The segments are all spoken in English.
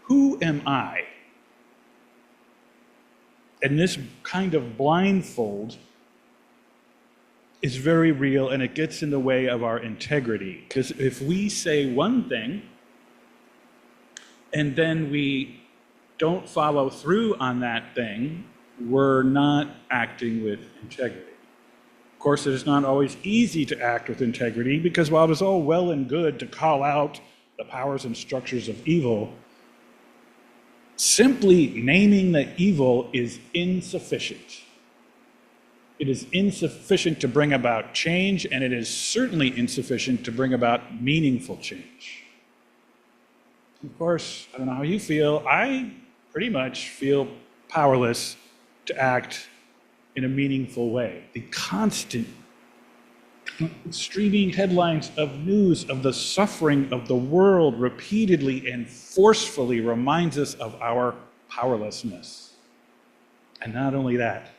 Who am I? And this kind of blindfold is very real, and it gets in the way of our integrity. Because if we say one thing and then we don't follow through on that thing, we're not acting with integrity. Of course, it is not always easy to act with integrity, because while it is all well and good to call out the powers and structures of evil, simply naming the evil is insufficient. It is insufficient to bring about change, and it is certainly insufficient to bring about meaningful change. Of course, I don't know how you feel, I pretty much feel powerless to act in a meaningful way. The constant streaming headlines of news of the suffering of the world repeatedly and forcefully reminds us of our powerlessness. And not only that,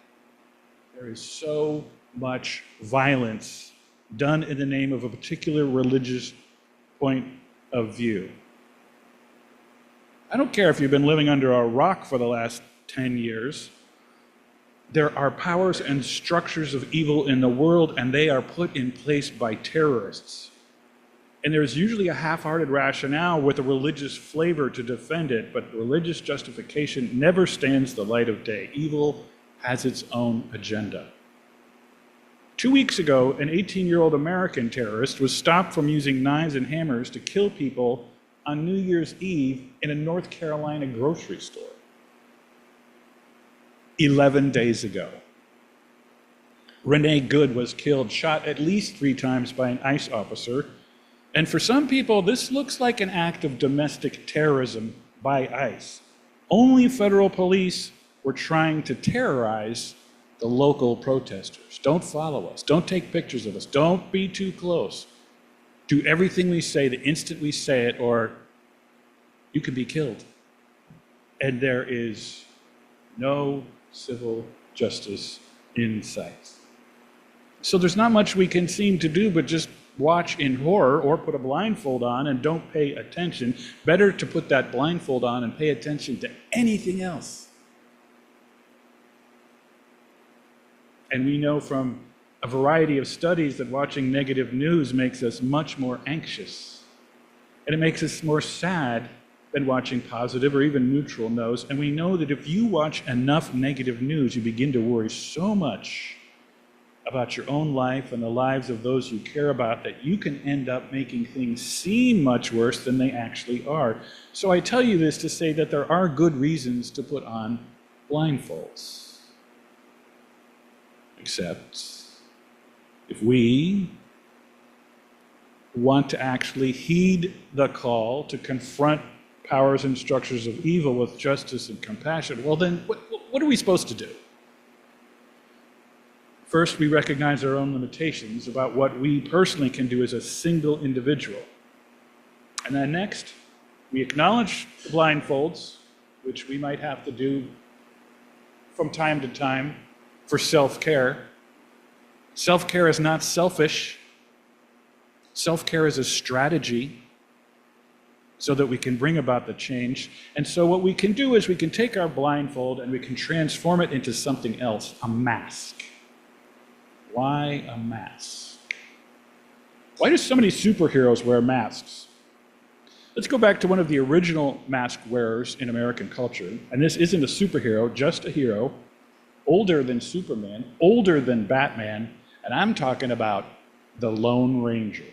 there is so much violence done in the name of a particular religious point of view. I don't care if you've been living under a rock for the last 10 years. There are powers and structures of evil in the world, and they are put in place by terrorists. And there's usually a half-hearted rationale with a religious flavor to defend it, but religious justification never stands the light of day. Evil has its own agenda. 2 weeks ago, an 18-year-old American terrorist was stopped from using knives and hammers to kill people on New Year's Eve in a North Carolina grocery store. 11 days ago. Renee Good was killed, shot at least 3 times by an ICE officer. And for some people, this looks like an act of domestic terrorism by ICE. Only federal police were trying to terrorize the local protesters. Don't follow us. Don't take pictures of us. Don't be too close. Do everything we say the instant we say it, or you could be killed. And there is no civil justice in sight. So there's not much we can seem to do but just watch in horror or put a blindfold on and don't pay attention. Better to put that blindfold on and pay attention to anything else. And we know from a variety of studies that watching negative news makes us much more anxious. And it makes us more sad than watching positive or even neutral news. And we know that if you watch enough negative news, you begin to worry so much about your own life and the lives of those you care about that you can end up making things seem much worse than they actually are. So I tell you this to say that there are good reasons to put on blindfolds. Except if we want to actually heed the call to confront powers and structures of evil with justice and compassion, well then, what are we supposed to do? First, we recognize our own limitations about what we personally can do as a single individual. And then next, we acknowledge the blindfolds, which we might have to do from time to time for self-care. Self-care is not selfish. Self-care is a strategy so that we can bring about the change. And so what we can do is we can take our blindfold and we can transform it into something else, a mask. Why a mask? Why do so many superheroes wear masks? Let's go back to one of the original mask wearers in American culture. And this isn't a superhero, just a hero, older than Superman, older than Batman, and I'm talking about the Lone Ranger.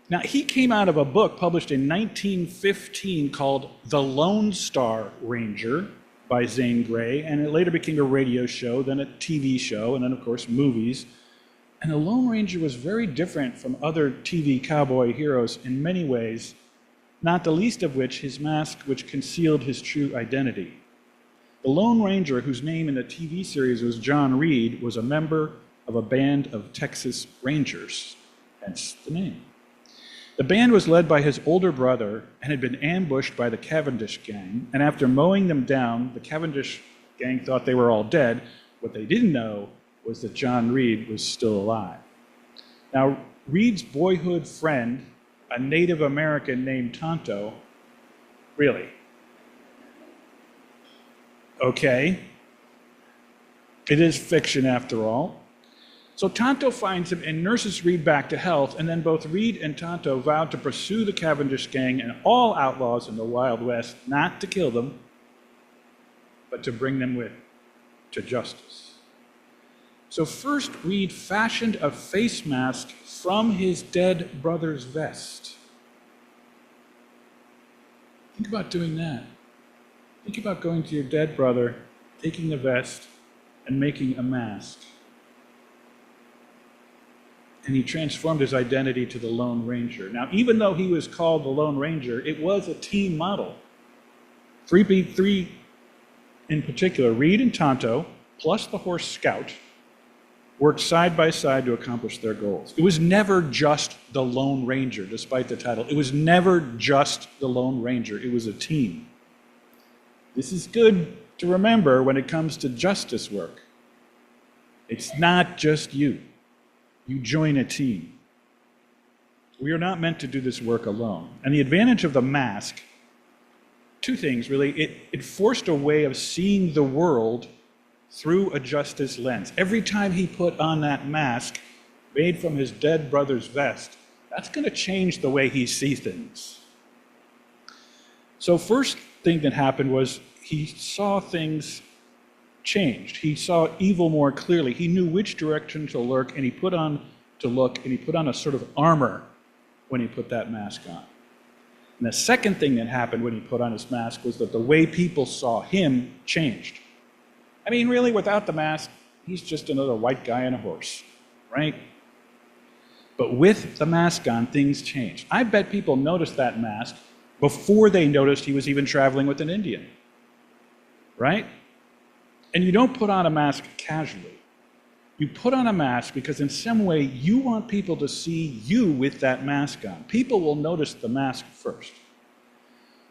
Now, he came out of a book published in 1915 called The Lone Star Ranger by Zane Grey, and it later became a radio show, then a TV show, and then, of course, movies. And the Lone Ranger was very different from other TV cowboy heroes in many ways, not the least of which his mask, which concealed his true identity. The Lone Ranger, whose name in the TV series was John Reed, was a member of a band of Texas Rangers, hence the name. The band was led by his older brother and had been ambushed by the Cavendish gang, and after mowing them down, the Cavendish gang thought they were all dead. What they didn't know was that John Reed was still alive. Now, Reed's boyhood friend, a Native American named Tonto, Really? Okay. It is fiction after all. So Tonto finds him and nurses Reed back to health, and then both Reed and Tonto vowed to pursue the Cavendish gang and all outlaws in the Wild West, not to kill them, but to bring them to justice. So first, Reed fashioned a face mask from his dead brother's vest. Think about doing that. Think about going to your dead brother, taking the vest, and making a mask. And he transformed his identity to the Lone Ranger. Now, even though he was called the Lone Ranger, it was a team model. Three in particular, Reed and Tonto, plus the horse Scout, worked side by side to accomplish their goals. It was never just the Lone Ranger, despite the title. It was never just the Lone Ranger. It was a team. This is good to remember when it comes to justice work. It's not just you. You join a team. We are not meant to do this work alone. And the advantage of the mask, two things really. It forced a way of seeing the world through a justice lens. Every time he put on that mask made from his dead brother's vest, that's going to change the way he sees things. So first thing that happened was he saw things changed. He saw evil more clearly. He knew which direction to look, and he put on a sort of armor when he put that mask on. And the second thing that happened when he put on his mask was that the way people saw him changed. I mean, really, without the mask, he's just another white guy on a horse, right? But with the mask on, things changed. I bet people noticed that mask before they noticed he was even traveling with an Indian, right? And you don't put on a mask casually. You put on a mask because in some way you want people to see you with that mask on. People will notice the mask first.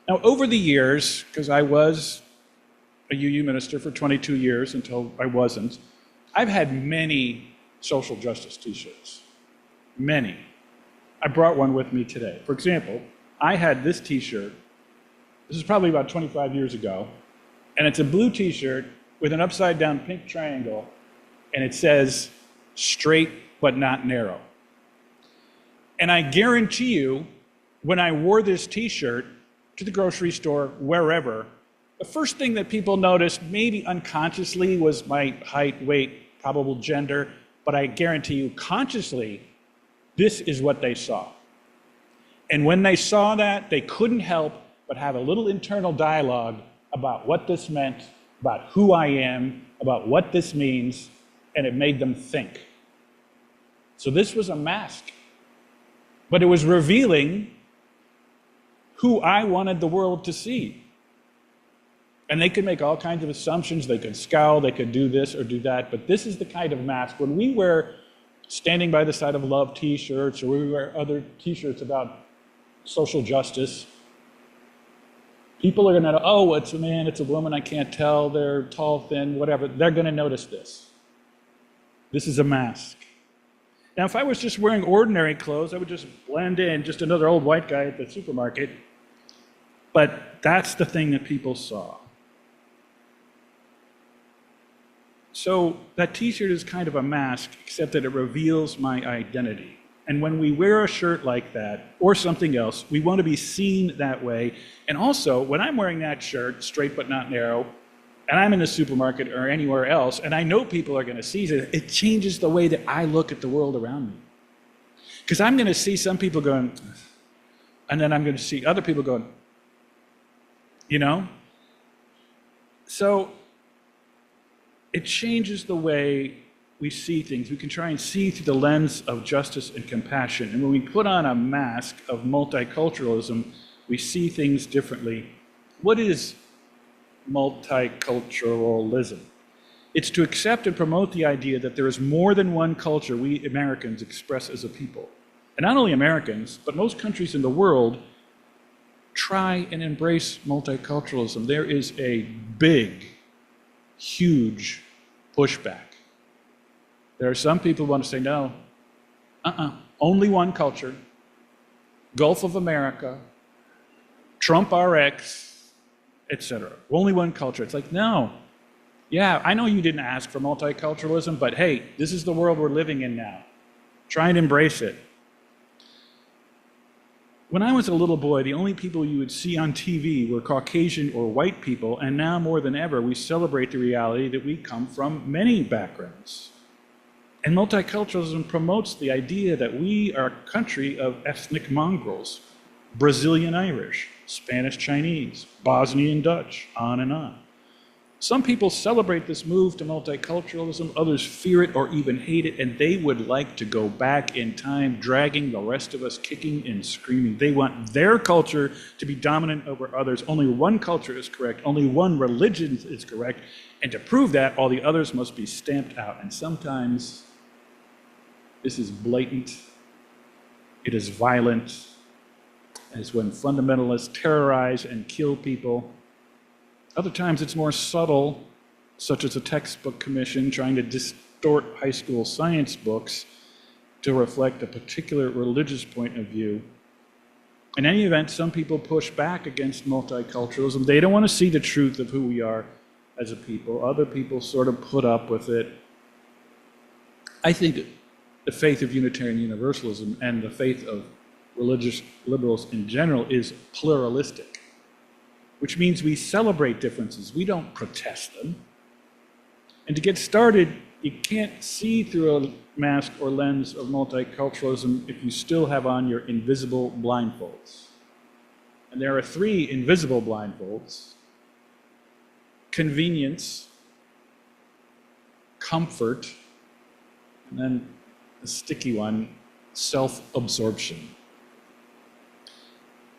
Now, over the years, because I was a UU minister for 22 years until I wasn't, I've had many social justice t-shirts. Many. I brought one with me today. For example, I had this t-shirt. This is probably about 25 years ago. And it's a blue t-shirt with an upside-down pink triangle, and it says, straight but not narrow. And I guarantee you, when I wore this t-shirt to the grocery store, wherever, the first thing that people noticed, maybe unconsciously, was my height, weight, probable gender, but I guarantee you, consciously, this is what they saw. And when they saw that, they couldn't help but have a little internal dialogue about what this meant, about who I am, about what this means, and it made them think. So this was a mask, but it was revealing who I wanted the world to see. And they could make all kinds of assumptions. They could scowl, they could do this or do that, but this is the kind of mask. When we wear Standing by the Side of Love t-shirts, or we wear other t-shirts about social justice, people are going to know, oh, it's a man, it's a woman, I can't tell, they're tall, thin, whatever. They're going to notice this. This is a mask. Now, if I was just wearing ordinary clothes, I would just blend in, just another old white guy at the supermarket. But that's the thing that people saw. So that t-shirt is kind of a mask, except that it reveals my identity. And when we wear a shirt like that, or something else, we want to be seen that way. And also, when I'm wearing that shirt, straight but not narrow, and I'm in the supermarket or anywhere else, and I know people are going to see it, it changes the way that I look at the world around me. Because I'm going to see some people going, and then I'm going to see other people going, you know? So it changes the way we see things. We can try and see through the lens of justice and compassion. And when we put on a mask of multiculturalism, we see things differently. What is multiculturalism? It's to accept and promote the idea that there is more than one culture we Americans express as a people. And not only Americans, but most countries in the world try and embrace multiculturalism. There is a big, huge pushback. There are some people who want to say, no, only one culture, Gulf of America, Trump RX, etc. Only one culture. It's like, no. Yeah, I know you didn't ask for multiculturalism, but hey, this is the world we're living in now. Try and embrace it. When I was a little boy, the only people you would see on TV were Caucasian or white people, and now more than ever, we celebrate the reality that we come from many backgrounds. And multiculturalism promotes the idea that we are a country of ethnic mongrels, Brazilian Irish, Spanish Chinese, Bosnian Dutch, on and on. Some people celebrate this move to multiculturalism, others fear it or even hate it, and they would like to go back in time, dragging the rest of us kicking and screaming. They want their culture to be dominant over others. Only one culture is correct, only one religion is correct, and to prove that, all the others must be stamped out. And sometimes this is blatant, it is violent, and it's when fundamentalists terrorize and kill people. Other times it's more subtle, such as a textbook commission trying to distort high school science books to reflect a particular religious point of view. In any event, some people push back against multiculturalism. They don't want to see the truth of who we are as a people. Other people sort of put up with it. I think the faith of Unitarian Universalism and the faith of religious liberals in general is pluralistic, which means we celebrate differences. We don't protest them. And to get started, you can't see through a mask or lens of multiculturalism if you still have on your invisible blindfolds. And there are 3 invisible blindfolds: convenience, comfort, and then the sticky one, self-absorption.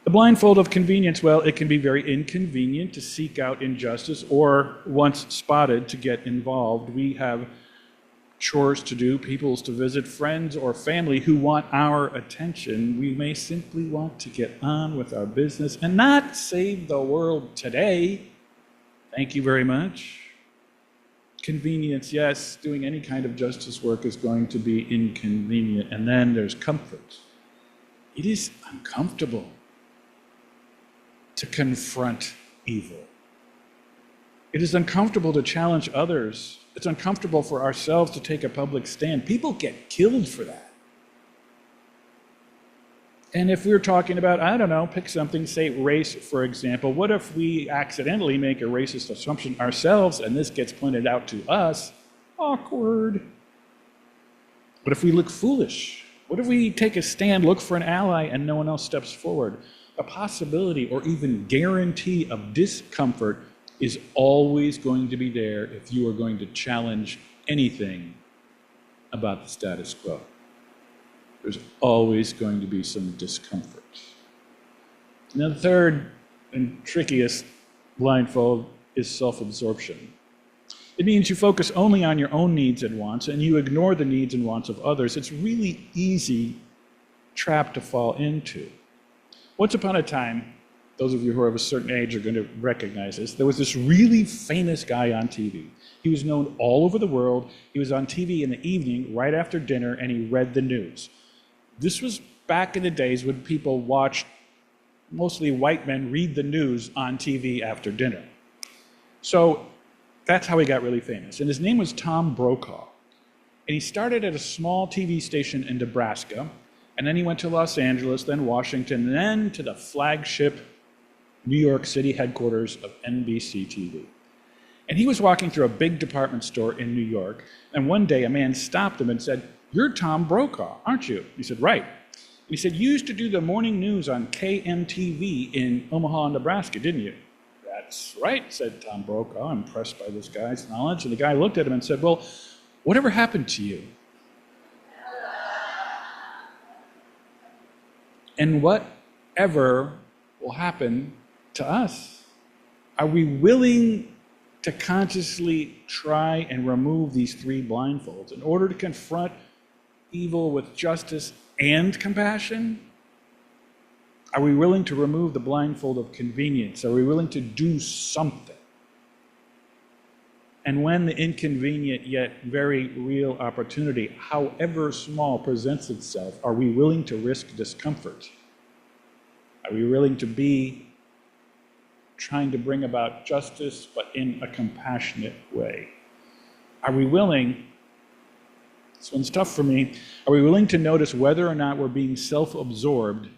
The blindfold of convenience, well, it can be very inconvenient to seek out injustice or, once spotted, to get involved. We have chores to do, peoples to visit, friends or family who want our attention. We may simply want to get on with our business and not save the world today. Thank you very much. Convenience, yes, doing any kind of justice work is going to be inconvenient. And then there's comfort. It is uncomfortable to confront evil. It is uncomfortable to challenge others. It's uncomfortable for ourselves to take a public stand. People get killed for that. And if we're talking about, I don't know, pick something, say race, for example, what if we accidentally make a racist assumption ourselves and this gets pointed out to us? Awkward. What if we look foolish? What if we take a stand, look for an ally, and no one else steps forward? A possibility or even guarantee of discomfort is always going to be there if you are going to challenge anything about the status quo. There's always going to be some discomfort. And then the third and trickiest blindfold is self-absorption. It means you focus only on your own needs and wants, and you ignore the needs and wants of others. It's a really easy trap to fall into. Once upon a time, those of you who are of a certain age are going to recognize this, there was this really famous guy on TV. He was known all over the world. He was on TV in the evening, right after dinner, and he read the news. This was back in the days when people watched mostly white men read the news on TV after dinner. So that's how he got really famous. And his name was Tom Brokaw. And he started at a small TV station in Nebraska, and then he went to Los Angeles, then Washington, and then to the flagship New York City headquarters of NBC TV. And he was walking through a big department store in New York, and one day a man stopped him and said, "You're Tom Brokaw, aren't you?" He said, "Right." And he said, "You used to do the morning news on KMTV in Omaha, Nebraska, didn't you?" "That's right," said Tom Brokaw, impressed by this guy's knowledge. And the guy looked at him and said, "Well, whatever happened to you?" And whatever will happen to us? Are we willing to consciously try and remove these 3 blindfolds in order to confront evil with justice and compassion? Are we willing to remove the blindfold of convenience? Are we willing to do something? And when the inconvenient yet very real opportunity, however small, presents itself, are we willing to risk discomfort? Are we willing to be trying to bring about justice, but in a compassionate way? Are we willing, this one's tough for me, are we willing to notice whether or not we're being self-absorbed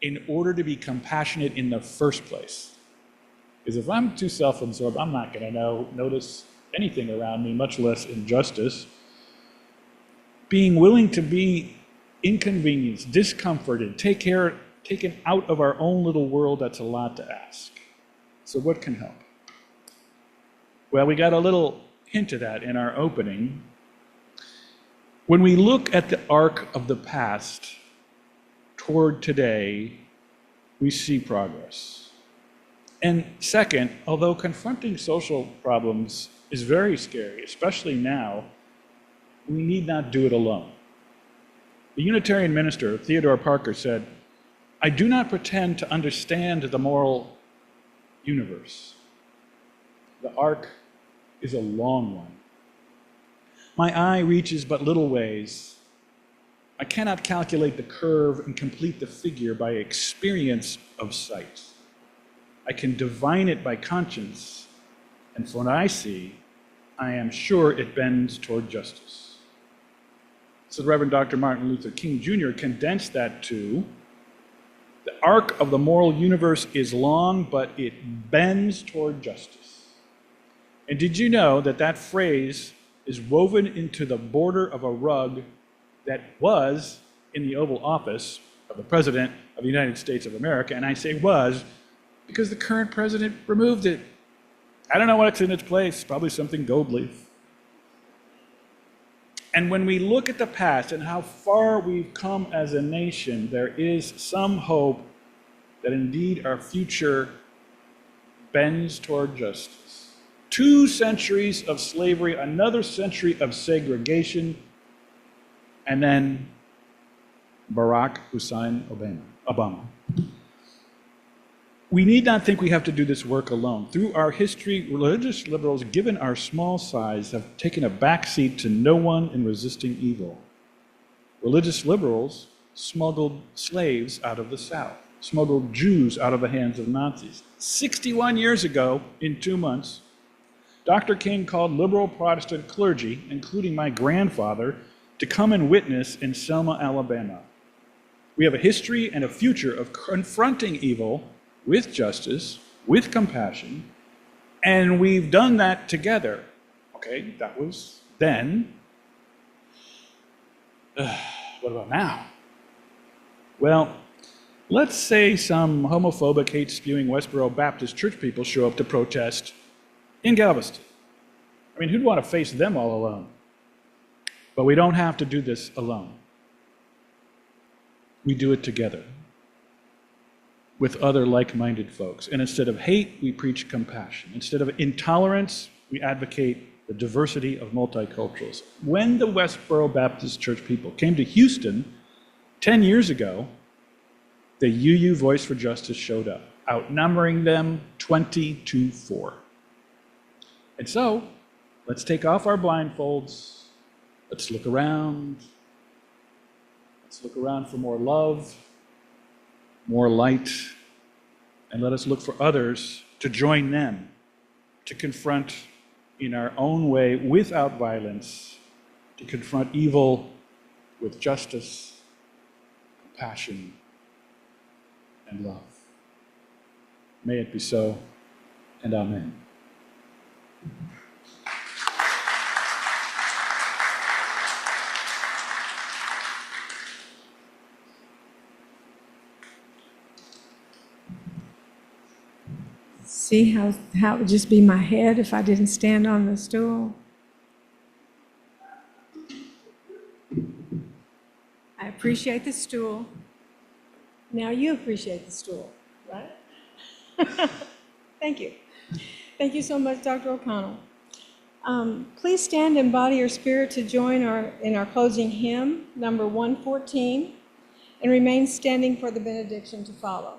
in order to be compassionate in the first place? Because if I'm too self-absorbed, I'm not going to notice anything around me, much less injustice. Being willing to be inconvenienced, discomforted, taken out of our own little world, that's a lot to ask. So what can help? Well, we got a little hint of that in our opening. When we look at the arc of the past toward today, we see progress. And second, although confronting social problems is very scary, especially now, we need not do it alone. The Unitarian minister, Theodore Parker, said, "I do not pretend to understand the moral universe. The arc is a long one. My eye reaches but little ways. I cannot calculate the curve and complete the figure by experience of sight. I can divine it by conscience, and from what I see, I am sure it bends toward justice." So the Reverend Dr. Martin Luther King Jr. condensed that to, the arc of the moral universe is long, but it bends toward justice. And did you know that that phrase is woven into the border of a rug that was in the Oval Office of the President of the United States of America? And I say was because the current president removed it. I don't know what's in its place, probably something gold leaf. And when we look at the past and how far we've come as a nation, there is some hope that indeed our future bends toward justice. 2 centuries of slavery, another century of segregation, and then Barack Hussein Obama. We need not think we have to do this work alone. Through our history, religious liberals, given our small size, have taken a backseat to no one in resisting evil. Religious liberals smuggled slaves out of the South, smuggled Jews out of the hands of Nazis. 61 years ago, in 2 months, Dr. King called liberal Protestant clergy, including my grandfather, to come and witness in Selma, Alabama. We have a history and a future of confronting evil with justice, with compassion, and we've done that together. Okay, that was then. What about now? Well, let's say some homophobic, hate-spewing Westboro Baptist church people show up to protest in Galveston. I mean, who'd want to face them all alone? But we don't have to do this alone. We do it together with other like-minded folks. And instead of hate, we preach compassion. Instead of intolerance, we advocate the diversity of multiculturalism. When the Westboro Baptist Church people came to Houston 10 years ago, the UU Voice for Justice showed up, outnumbering them 20-4. And so, let's take off our blindfolds. Let's look around. Let's look around for more love, more light, and let us look for others to join them, to confront in our own way, without violence, to confront evil with justice, compassion, and love. May it be so, and amen. See how it would just be my head if I didn't stand on the stool? I appreciate the stool. Now you appreciate the stool, right? Thank you. Thank you so much, Dr. O'Connell. Please stand and body your spirit to join in our closing hymn, number 114, and remain standing for the benediction to follow.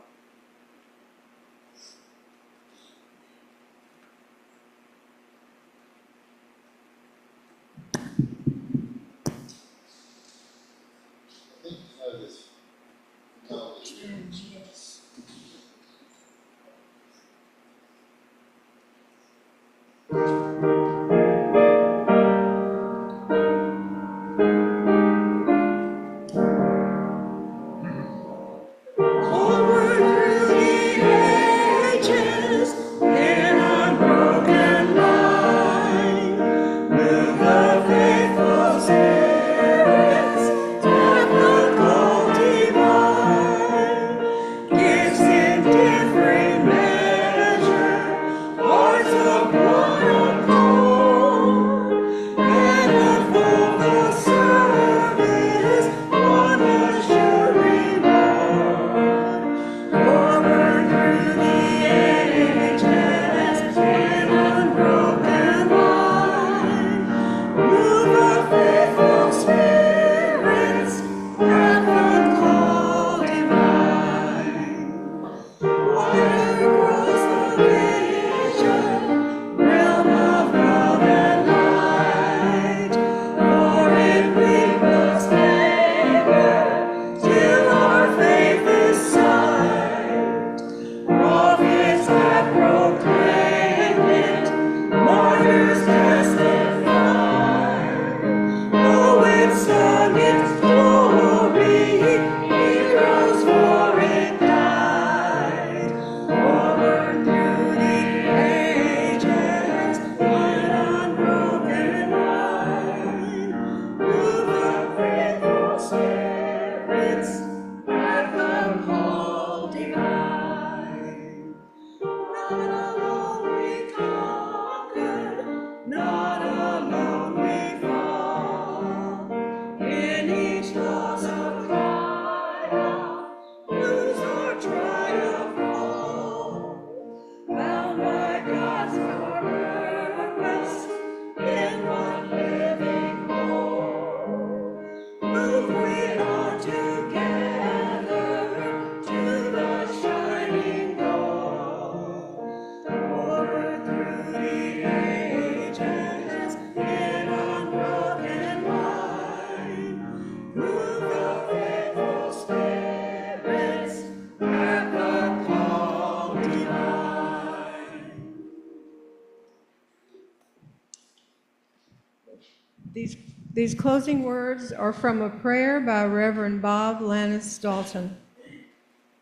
These closing words are from a prayer by Reverend Bob Lannis Dalton.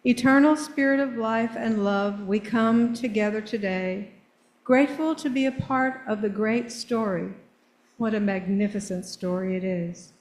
Eternal Spirit of life and love, we come together today, grateful to be a part of the great story. What a magnificent story it is.